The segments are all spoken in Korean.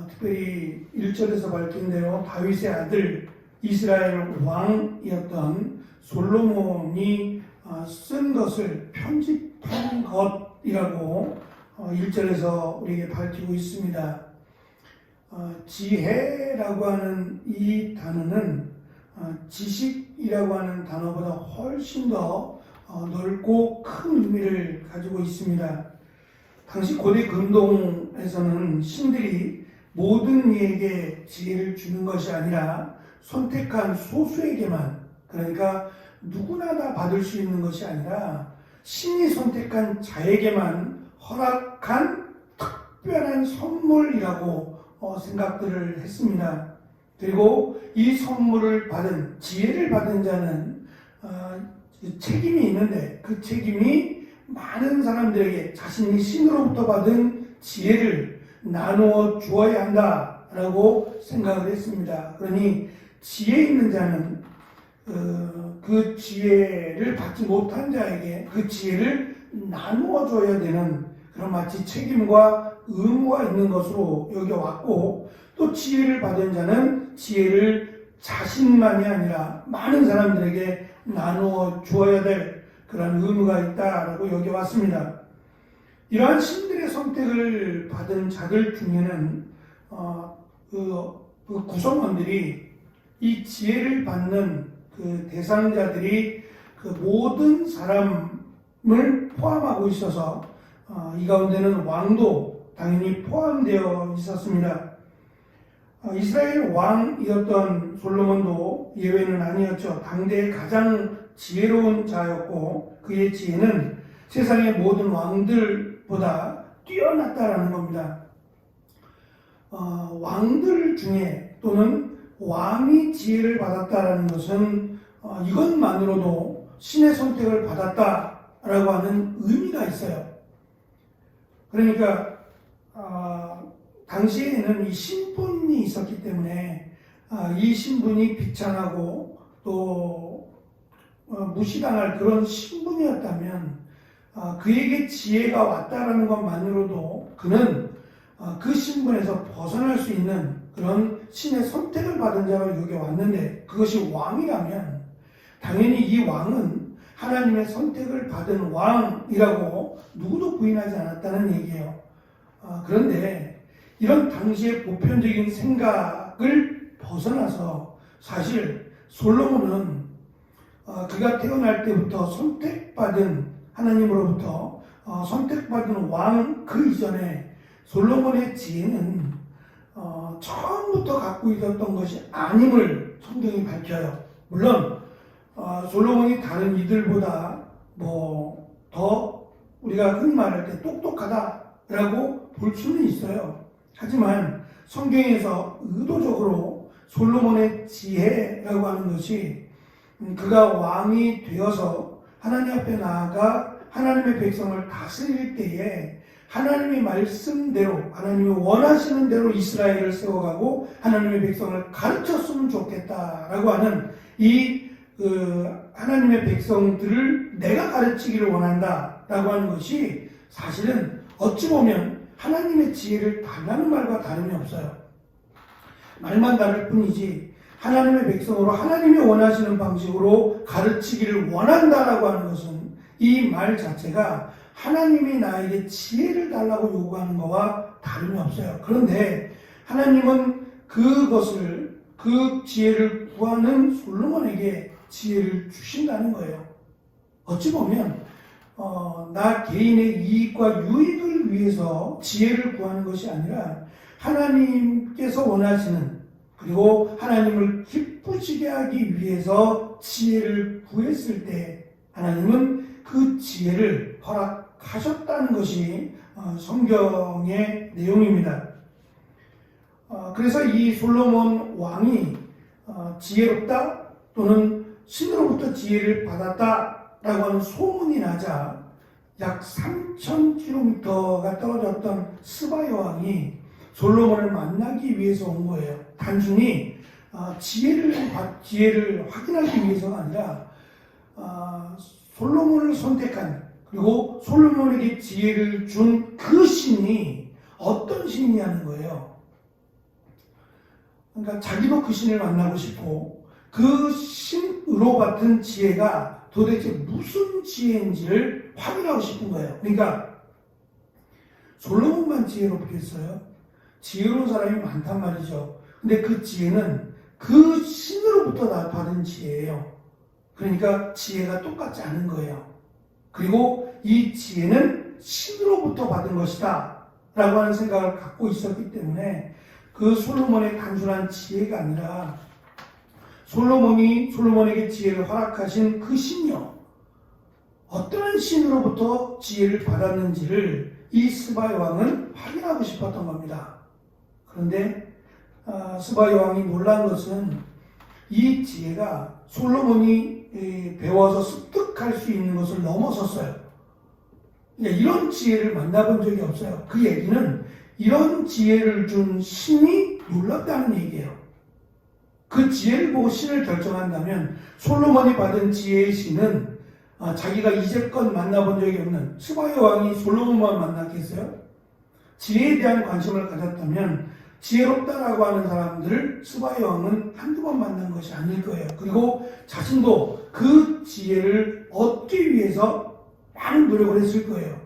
특별히 1절에서 밝힌 대로 다윗의 아들 이스라엘 왕이었던 솔로몬이 쓴 것을 편집한 것이라고 1절에서 우리에게 밝히고 있습니다. 지혜라고 하는 이 단어는 지식이라고 하는 단어보다 훨씬 더 넓고 큰 의미를 가지고 있습니다. 당시 고대 근동에서는 신들이 모든 이에게 지혜를 주는 것이 아니라 선택한 소수에게만, 그러니까 누구나 다 받을 수 있는 것이 아니라 신이 선택한 자에게만 허락한 특별한 선물이라고 생각들을 했습니다. 그리고 이 선물을 받은, 지혜를 받은 자는 책임이 있는데 그 책임이 많은 사람들에게 자신이 신으로부터 받은 지혜를 나누어 주어야 한다라고 생각을 했습니다. 그러니 지혜 있는 자는 그 지혜를 받지 못한 자에게 그 지혜를 나누어 줘야 되는 그런 마치 책임과 의무가 있는 것으로 여겨왔고, 또 지혜를 받은 자는 지혜를 자신만이 아니라 많은 사람들에게 나누어 주어야 될 그런 의무가 있다라고 여겨왔습니다. 이러한 신들의 선택을 받은 자들 중에는 그 구성원들이 이 지혜를 받는 그 대상자들이 그 모든 사람을 포함하고 있어서 이 가운데는 왕도 당연히 포함되어 있었습니다. 이스라엘 왕이었던 솔로몬도 예외는 아니었죠. 당대의 가장 지혜로운 자였고 그의 지혜는 세상의 모든 왕들보다 뛰어났다라는 겁니다. 왕들 중에 또는 왕이 지혜를 받았다라는 것은 이것만으로도 신의 선택을 받았다라고 하는 의미가 있어요. 그러니까 당시에는 이 신분이 있었기 때문에 이 신분이 비참하고 또 무시당할 그런 신분이었다면 그에게 지혜가 왔다라는 것만으로도 그는 그 신분에서 벗어날 수 있는 그런 신의 선택을 받은 자가 여기 왔는데, 그것이 왕이라면 당연히 이 왕은 하나님의 선택을 받은 왕이라고 누구도 부인하지 않았다는 얘기예요. 그런데 이런 당시의 보편적인 생각을 벗어나서 사실 솔로몬은 그가 태어날 때부터 선택받은 하나님으로부터 선택받은 왕 그 이전에 솔로몬의 지혜는 처음부터 갖고 있었던 것이 아님을 성경이 밝혀요. 물론 솔로몬이 다른 이들보다 더 우리가 흔히 말할 때 똑똑하다라고 볼 수는 있어요. 하지만 성경에서 의도적으로 솔로몬의 지혜라고 하는 것이 그가 왕이 되어서 하나님 앞에 나아가 하나님의 백성을 다스릴 때에 하나님의 말씀대로, 하나님이 원하시는 대로 이스라엘을 세워가고 하나님의 백성을 가르쳤으면 좋겠다라고 하는 이 하나님의 백성들을 내가 가르치기를 원한다라고 하는 것이 사실은 어찌 보면 하나님의 지혜를 달라는 말과 다름이 없어요. 말만 다를 뿐이지 하나님의 백성으로 하나님이 원하시는 방식으로 가르치기를 원한다라고 하는 것은 이 말 자체가 하나님이 나에게 지혜를 달라고 요구하는 것과 다름이 없어요. 그런데 하나님은 그 지혜를 구하는 솔로몬에게 지혜를 주신다는 거예요. 어찌 보면 나 개인의 이익과 유익을 위해서 지혜를 구하는 것이 아니라 하나님께서 원하시는, 그리고 하나님을 기쁘시게 하기 위해서 지혜를 구했을 때 하나님은 그 지혜를 허락하셨다는 것이 성경의 내용입니다. 그래서 이 솔로몬 왕이 지혜롭다 또는 신으로부터 지혜를 받았다라고 하는 소문이 나자 약 3,000km가 떨어졌던 스바 여왕이 솔로몬을 만나기 위해서 온 거예요. 단순히 지혜를 확인하기 위해서가 아니라 솔로몬을 선택한, 그리고 솔로몬에게 지혜를 준 그 신이 어떤 신이냐는 거예요. 그러니까 자기도 그 신을 만나고 싶고 그 신으로 받은 지혜가 도대체 무슨 지혜인지를 확인하고 싶은 거예요. 그러니까 솔로몬만 지혜롭겠어요? 지혜로운 사람이 많단 말이죠. 근데 그 지혜는 그 신으로부터 받은 지혜예요. 그러니까 지혜가 똑같지 않은 거예요. 그리고 이 지혜는 신으로부터 받은 것이다 라고 하는 생각을 갖고 있었기 때문에 그 솔로몬의 단순한 지혜가 아니라 솔로몬에게 지혜를 허락하신 그 신이요, 어떤 신으로부터 지혜를 받았는지를 이 스바의 왕은 확인하고 싶었던 겁니다. 그런데 스바의 왕이 놀란 것은 이 지혜가 솔로몬이 배워서 습득할 수 있는 것을 넘어섰어요. 이런 지혜를 만나본 적이 없어요. 그 얘기는 이런 지혜를 준 신이 놀랍다는 얘기예요. 그 지혜를 보고 신을 결정한다면 솔로몬이 받은 지혜의 신은 자기가 이제껏 만나본 적이 없는 스바의 왕이 솔로몬만 만났겠어요? 지혜에 대한 관심을 가졌다면 지혜롭다라고 하는 사람들을 스바의 왕은 한두 번 만난 것이 아닐 거예요. 그리고 자신도 그 지혜를 얻기 위해서 많은 노력을 했을 거예요.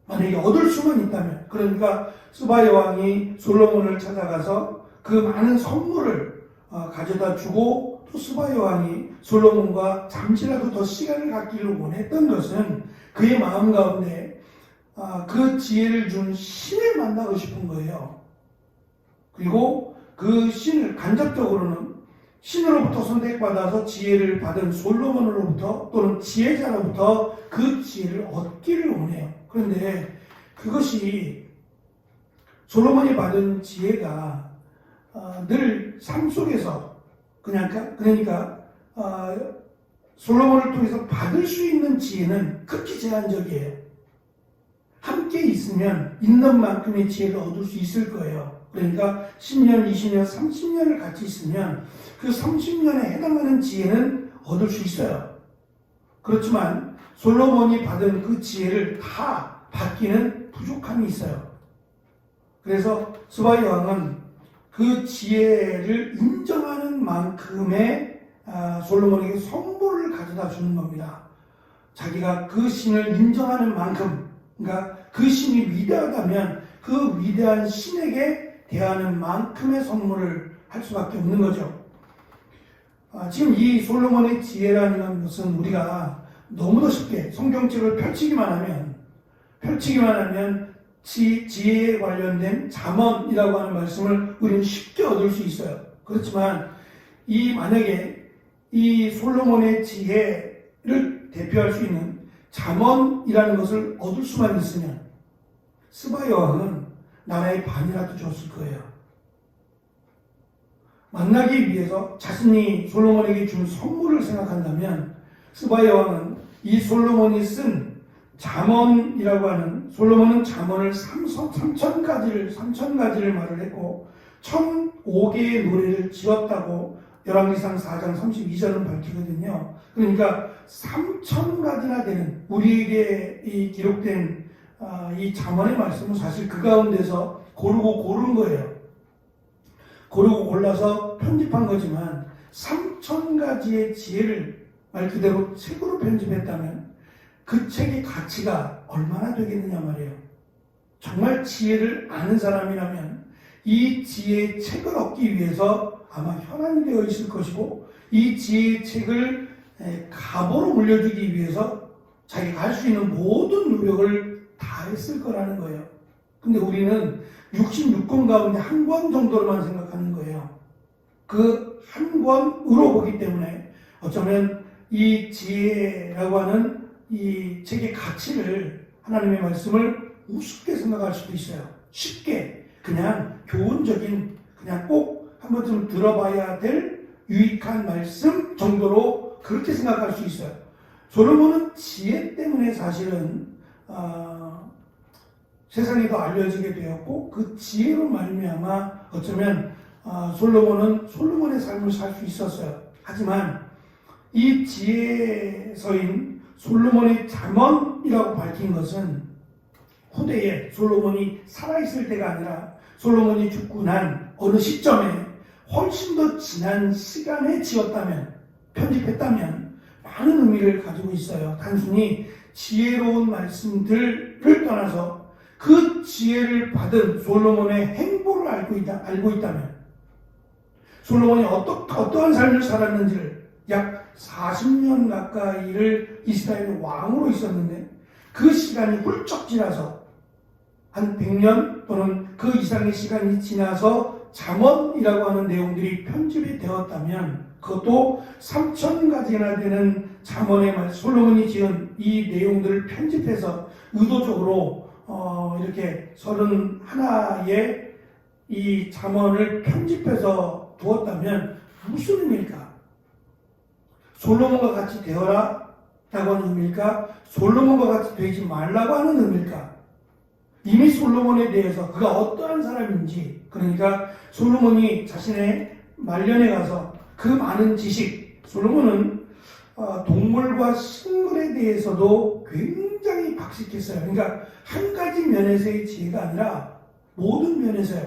만약에 얻을 수만 있다면. 그러니까 스바의 왕이 솔로몬을 찾아가서 그 많은 선물을 가져다 주고 또 스바의 왕이 솔로몬과 잠시라도 더 시간을 갖기를 원했던 것은 그의 마음 가운데 그 지혜를 준 신을 만나고 싶은 거예요. 그리고 그 신을 간접적으로는 신으로부터 선택받아서 지혜를 받은 솔로몬으로부터 또는 지혜자로부터 그 지혜를 얻기를 원해요. 그런데 그것이 솔로몬이 받은 지혜가 늘 삶 속에서 그러니까 솔로몬을 통해서 받을 수 있는 지혜는 극히 제한적이에요. 함께 있으면 있는 만큼의 지혜를 얻을 수 있을 거예요. 그러니까 10년, 20년, 30년을 같이 있으면 그 30년에 해당하는 지혜는 얻을 수 있어요. 그렇지만 솔로몬이 받은 그 지혜를 다 받기는 부족함이 있어요. 그래서 스바의 왕은 그 지혜를 인정하는 만큼의 솔로몬에게 선물을 가져다 주는 겁니다. 자기가 그 신을 인정하는 만큼, 그러니까 그 신이 위대하다면 그 위대한 신에게 대하는 만큼의 선물을 할 수밖에 없는 거죠. 지금 이 솔로몬의 지혜라는 것은 우리가 너무도 쉽게 성경책을 펼치기만 하면 지혜에 관련된 잠언이라고 하는 말씀을 우리는 쉽게 얻을 수 있어요. 그렇지만 만약에 이 솔로몬의 지혜를 대표할 수 있는 잠언이라는 것을 얻을 수만 있으면 스바의 왕은 나라의 반이라도 줬을 거예요. 만나기 위해서 자신이 솔로몬에게 준 선물을 생각한다면 스바의 왕은 이 솔로몬이 쓴 잠언이라고 하는, 솔로몬은 잠언을 3,000가지를 말을 했고 1,005개의 노래를 지었다고 열왕기상 4장 32절은 밝히거든요. 그러니까 3,000가지나 되는 우리에게 이 기록된 이 잠언의 말씀은 사실 그 가운데서 고른 거예요. 고르고 골라서 편집한 거지만 3,000가지의 지혜를 말 그대로 책으로 편집했다면 그 책의 가치가 얼마나 되겠느냐 말이에요. 정말 지혜를 아는 사람이라면 이 지혜의 책을 얻기 위해서 아마 혈안이 되어 있을 것이고 이 지혜의 책을 갑오로 물려주기 위해서 자기가 할 수 있는 모든 노력을 다 했을 거라는 거예요. 근데 우리는 66권 가운데 한 권 정도로만 생각하는 거예요. 그 한 권으로 보기 때문에 어쩌면 이 지혜라고 하는 이 책의 가치를, 하나님의 말씀을 우습게 생각할 수도 있어요. 쉽게 그냥 교훈적인, 그냥 꼭 한 번쯤 들어봐야 될 유익한 말씀 정도로 그렇게 생각할 수 있어요. 솔로몬은 지혜 때문에 사실은 세상에 더 알려지게 되었고 그 지혜로 말미암아 어쩌면 솔로몬은 솔로몬의 삶을 살 수 있었어요. 하지만 이 지혜서인 솔로몬의 잠언이라고 밝힌 것은 후대에 솔로몬이 살아있을 때가 아니라 솔로몬이 죽고 난 어느 시점에 훨씬 더 지난 시간에 지었다면, 편집했다면 많은 의미를 가지고 있어요. 단순히 지혜로운 말씀들을 떠나서 그 지혜를 받은 솔로몬의 행보를 알고 있다면, 솔로몬이 어떠한 삶을 살았는지를, 약 40년 가까이를 이스라엘 왕으로 있었는데 그 시간이 훌쩍 지나서 한 100년 또는 그 이상의 시간이 지나서 잠언이라고 하는 내용들이 편집이 되었다면, 그것도 3,000가지나 되는 잠언의 말, 솔로몬이 지은 이 내용들을 편집해서 의도적으로 이렇게 31의 이 잠언을 편집해서 두었다면 무슨 의미일까? 솔로몬과 같이 되어라 라고 하는 의미일까? 솔로몬과 같이 되지 말라고 하는 의미일까? 이미 솔로몬에 대해서 그가 어떠한 사람인지, 그러니까 솔로몬이 자신의 말년에 가서 그 많은 지식, 솔로몬은 동물과 식물에 대해서도 굉장히 박식했어요. 그러니까 한 가지 면에서의 지혜가 아니라 모든 면에서요.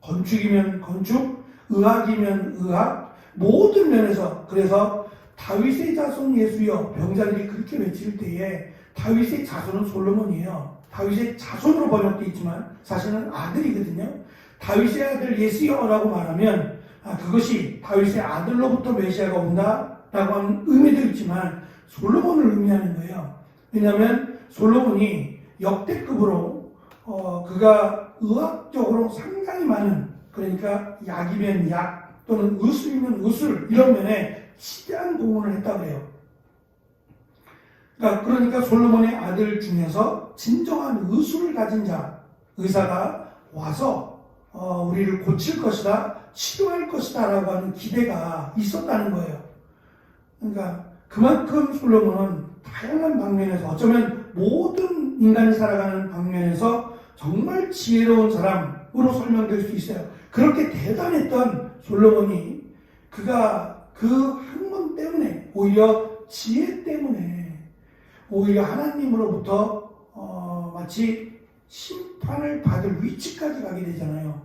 건축이면 건축, 의학이면 의학, 모든 면에서. 그래서 다윗의 자손 예수여, 병자들이 그렇게 외칠 때에 다윗의 자손은 솔로몬이에요. 다윗의 자손으로 번역되어 있지만 사실은 아들이거든요. 다윗의 아들 예수여라고 말하면 그것이 다윗의 아들로부터 메시아가 온다라고 하는 의미도 있지만 솔로몬을 의미하는 거예요. 왜냐하면 솔로몬이 역대급으로 그가 의학적으로 상당히 많은, 그러니까 약이면 약 또는 의술이면 의술, 이런 면에 치대한 공헌을 했다고 해요. 그러니까 솔로몬의 아들 중에서 진정한 의술을 가진 자, 의사가 와서 우리를 고칠 것이다, 치료할 것이다 라고 하는 기대가 있었다는 거예요. 그러니까 그만큼 솔로몬은 다양한 방면에서, 어쩌면 모든 인간이 살아가는 방면에서 정말 지혜로운 사람으로 설명될 수 있어요. 그렇게 대단했던 솔로몬이 그가 그 학問때문에, 오히려 지혜 때문에 오히려 하나님으로부터 마치 심판을 받을 위치까지 가게 되잖아요.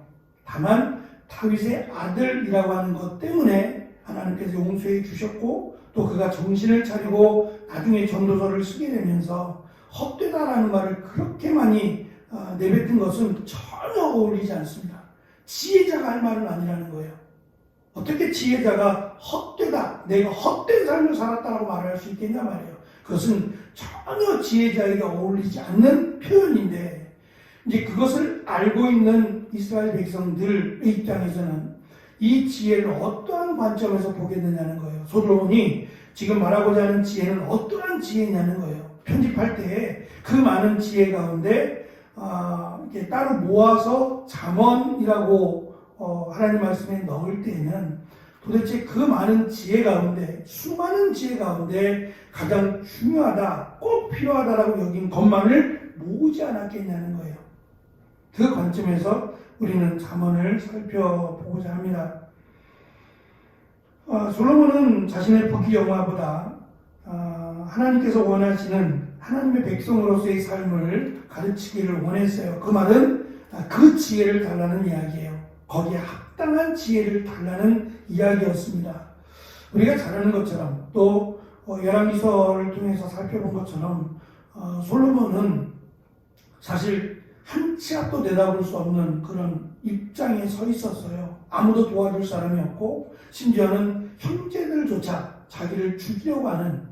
다만 다윗의 아들이라고 하는 것 때문에 하나님께서 용서해 주셨고, 또 그가 정신을 차리고 나중에 전도서를 쓰게 되면서 헛되다라는 말을 그렇게 많이 내뱉은 것은 전혀 어울리지 않습니다. 지혜자가 할 말은 아니라는 거예요. 어떻게 지혜자가 헛되다, 내가 헛된 삶을 살았다라고 말할 수 있겠냐 말이에요. 그것은 전혀 지혜자에게 어울리지 않는 표현인데, 이제 그것을 알고 있는 이스라엘 백성들의 입장에서는 이 지혜를 어떠한 관점에서 보게 되냐는 거예요. 솔로몬이 지금 말하고자 하는 지혜는 어떠한 지혜냐는 거예요. 편집할 때 그 많은 지혜 가운데 이렇게 따로 모아서 잠언이라고 하나님 말씀에 넣을 때에는 도대체 그 많은 지혜 가운데, 수많은 지혜 가운데 가장 중요하다, 꼭 필요하다라고 여긴 것만을 모으지 않았겠냐는 거예요. 그 관점에서 우리는 잠언을 살펴보고자 합니다. 솔로몬은 자신의 부귀영화보다 하나님께서 원하시는 하나님의 백성으로서의 삶을 가르치기를 원했어요. 그 말은 그 지혜를 달라는 이야기예요. 거기에 합당한 지혜를 달라는 이야기였습니다. 우리가 잘 아는 것처럼, 또 열왕기서를 통해서 살펴본 것처럼 솔로몬은 사실 한 치 앞도 내다볼 수 없는 그런 입장에 서 있었어요. 아무도 도와줄 사람이 없고, 심지어는 형제들조차 자기를 죽이려고 하는,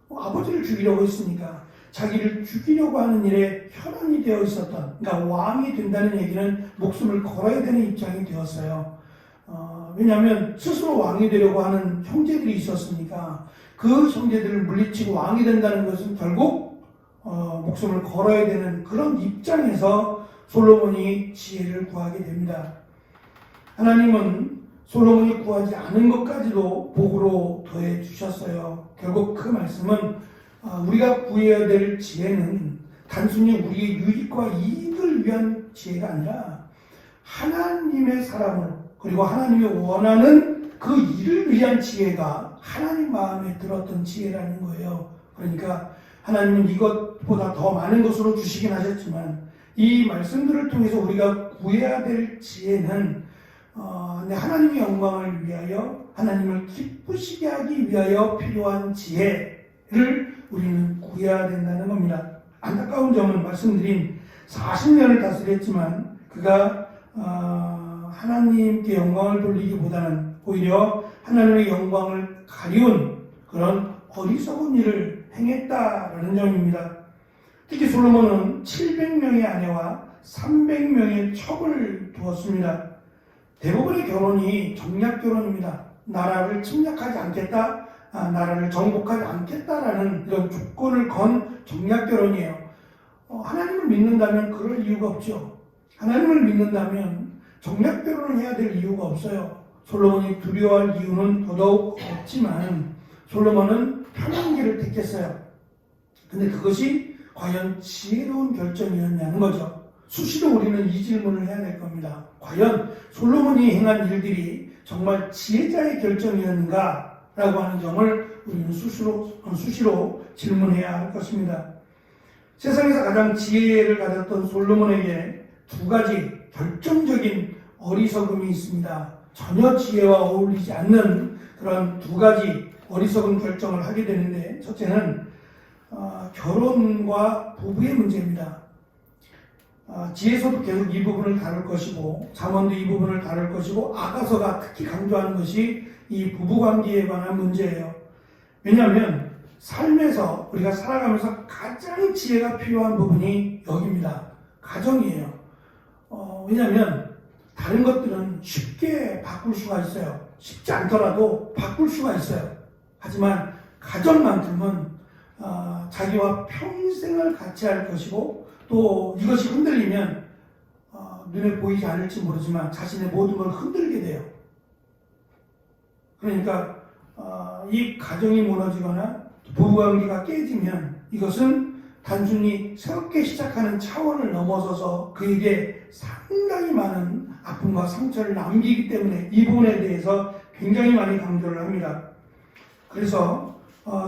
아버지를 죽이려고 했으니까 자기를 죽이려고 하는 일에 혈안이 되어 있었던, 그러니까 왕이 된다는 얘기는 목숨을 걸어야 되는 입장이 되었어요. 왜냐하면 스스로 왕이 되려고 하는 형제들이 있었으니까 그 형제들을 물리치고 왕이 된다는 것은 결국 목숨을 걸어야 되는 그런 입장에서 솔로몬이 지혜를 구하게 됩니다. 하나님은 솔로몬이 구하지 않은 것까지도 복으로 더해 주셨어요. 결국 그 말씀은 우리가 구해야 될 지혜는 단순히 우리의 유익과 이익을 위한 지혜가 아니라 하나님의 사람으로, 그리고 하나님이 원하는 그 일을 위한 지혜가 하나님 마음에 들었던 지혜라는 거예요. 그러니까 하나님은 이것보다 더 많은 것으로 주시긴 하셨지만 이 말씀들을 통해서 우리가 구해야 될 지혜는 하나님의 영광을 위하여 하나님을 기쁘시게 하기 위하여 필요한 지혜를 우리는 구해야 된다는 겁니다. 안타까운 점은 말씀드린 40년을 다스렸지만 그가 하나님께 영광을 돌리기보다는 오히려 하나님의 영광을 가리운 그런 어리석은 일을 행했다라는 점입니다. 특히 솔로몬은 700명의 아내와 300명의 첩을 두었습니다. 대부분의 결혼이 정략 결혼입니다. 나라를 침략하지 않겠다, 나라를 정복하지 않겠다라는 이런 조건을 건 정략 결혼이에요. 하나님을 믿는다면 그럴 이유가 없죠. 하나님을 믿는다면 정략 결혼을 해야 될 이유가 없어요. 솔로몬이 두려워할 이유는 더더욱 없지만 솔로몬은 편한 길을 택했어요. 근데 그것이 과연 지혜로운 결정이었냐는 거죠. 수시로 우리는 이 질문을 해야 될 겁니다. 과연 솔로몬이 행한 일들이 정말 지혜자의 결정이었는가? 라고 하는 점을 우리는 수시로 질문해야 할 것입니다. 세상에서 가장 지혜를 가졌던 솔로몬에게 두 가지 결정적인 어리석음이 있습니다. 전혀 지혜와 어울리지 않는 그런 두 가지 어리석은 결정을 하게 되는데, 첫째는 결혼과 부부의 문제입니다. 지혜서도 계속 이 부분을 다룰 것이고 잠언도 이 부분을 다룰 것이고 아가서가 특히 강조하는 것이 이 부부관계에 관한 문제예요. 왜냐하면 삶에서 우리가 살아가면서 가장 지혜가 필요한 부분이 여기입니다. 가정이에요. 왜냐하면 다른 것들은 쉽게 바꿀 수가 있어요. 쉽지 않더라도 바꿀 수가 있어요. 하지만 가정만큼은 자기와 평생을 같이 할 것이고 또 이것이 흔들리면 눈에 보이지 않을지 모르지만 자신의 모든 걸 흔들게 돼요. 그러니까 이 가정이 무너지거나 부부관계가 깨지면 이것은 단순히 새롭게 시작하는 차원을 넘어서서 그에게 상당히 많은 아픔과 상처를 남기기 때문에 이 부분에 대해서 굉장히 많이 강조를 합니다. 그래서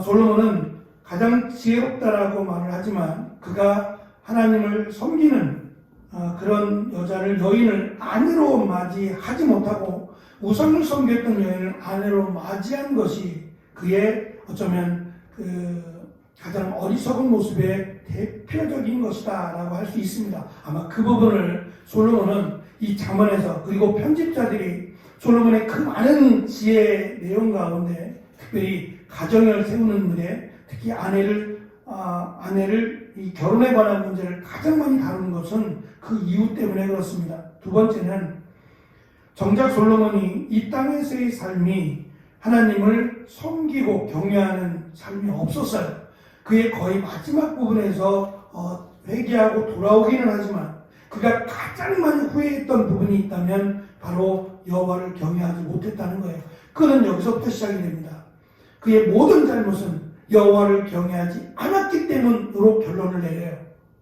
솔로몬은 가장 지혜롭다라고 말을 하지만 그가 하나님을 섬기는 그런 여인을 아내로 맞이하지 못하고 우상을 섬겼던 여인을 아내로 맞이한 것이 그의 어쩌면 가장 어리석은 모습의 대표적인 것이다 라고 할 수 있습니다. 아마 그 부분을 솔로몬은 이 잠언에서 그리고 편집자들이 솔로몬의 그 많은 지혜의 내용 가운데 특별히 가정을 세우는 일에 특히 아내를 이 결혼에 관한 문제를 가장 많이 다루는 것은 그 이유 때문에 그렇습니다. 두 번째는 정작 솔로몬이 이 땅에서의 삶이 하나님을 섬기고 경외하는 삶이 없었어요. 그의 거의 마지막 부분에서 회개하고 돌아오기는 하지만 그가 가장 많이 후회했던 부분이 있다면 바로 여호와를 경외하지 못했다는 거예요. 그는 여기서부터 시작이 됩니다. 그의 모든 잘못은 여호와를 경외하지 않았기 때문으로 결론을 내려요.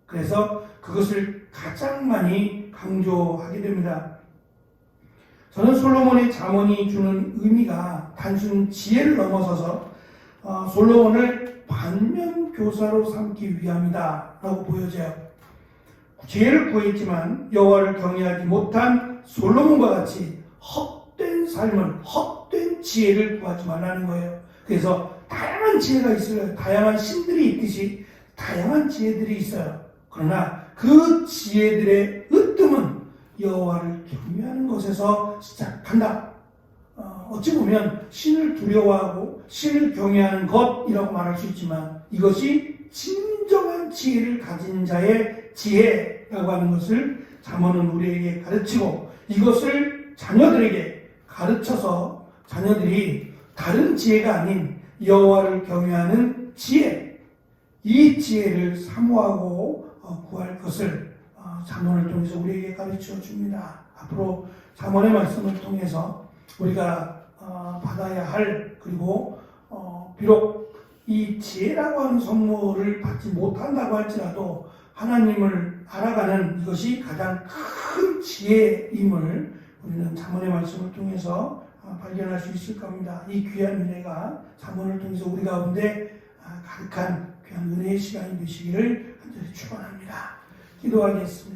그래서 그것을 가장 많이 강조하게 됩니다. 저는 솔로몬의 잠언이 주는 의미가 단순 지혜를 넘어서서 솔로몬을 반면교사로 삼기 위함이다 라고 보여져요. 지혜를 구했지만 여호와를 경외하지 못한 솔로몬과 같이 헛된 삶을, 헛된 지혜를 구하지 말라는 거예요. 그래서 다양한 지혜가 있어요. 다양한 신들이 있듯이 다양한 지혜들이 있어요. 그러나 그 지혜들의 으뜸은 여호와를 경외하는 것에서 시작한다. 어찌 보면 신을 두려워하고 신을 경외하는 것이라고 말할 수 있지만 이것이 진정한 지혜를 가진 자의 지혜라고 하는 것을 잠언은 우리에게 가르치고 이것을 자녀들에게 가르쳐서 자녀들이 다른 지혜가 아닌 여호와를 경외하는 지혜, 이 지혜를 사모하고 구할 것을 잠언을 통해서 우리에게 가르쳐 줍니다. 앞으로 잠언의 말씀을 통해서 우리가 받아야 할 그리고 비록 이 지혜라고 하는 선물을 받지 못한다고 할지라도 하나님을 알아가는 이것이 가장 큰 지혜임을 우리는 잠언의 말씀을 통해서 발견할 수 있을 겁니다. 이 귀한 은혜가 잠언을 통해서 우리 가운데 가득한 귀한 은혜의 시간이 되시기를 간절히 축원합니다. 기도하겠습니다.